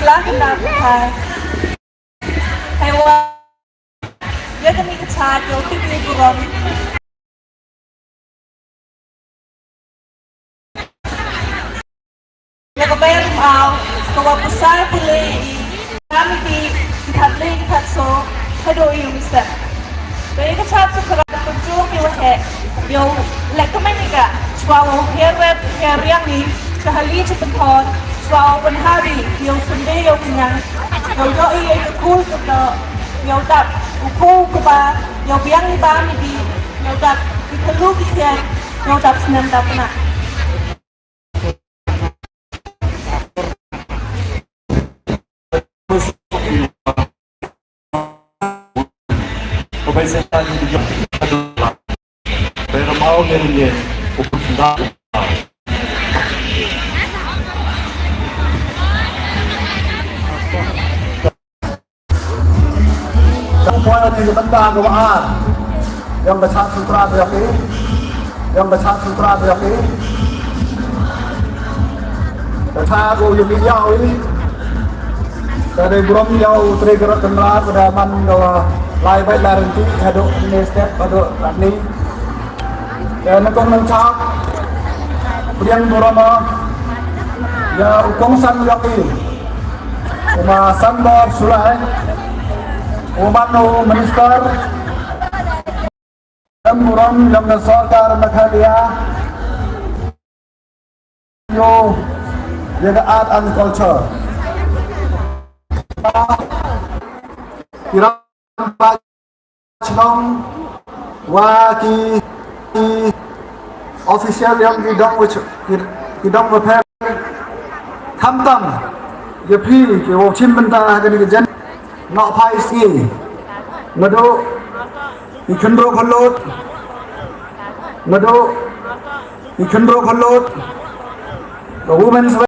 silakan dapat hewan dia kan ikut saat yo tipi buron ya kebayar mau kawa besar boleh kami di hadle so kado yung isa kaya ka chat sa karata kunjung yung he yung lekamaniga chwawo herweb heryang ni kahali sa penton chwawo penhari yung sunde yung kanyang yung doi ay kukul kuto yung dap ukul kuba yung biyang iba midi yung dap ikalu kityan yung dap sinam dap na Obezidade de pero mau nele oportunidade semua yang dibentak kewaan yang becak sutra berarti yang becak sutra berarti becak yang jauh ini dari belum jauh trigger kenal pada man lai baik laranti hado ini step hado ni dan kong nang chak priang borama ya ukong san yaki uma sanbor sulai umano minister muram yang sarkar Meghalaya yo jaga art and culture kira Chong Waki official yang kidong repair Tamtam Yapi Kiwo Chimbanta Gani Jan Not Pai Ski Nado Ikundro Kolot Nado Ikundro Kolot the women's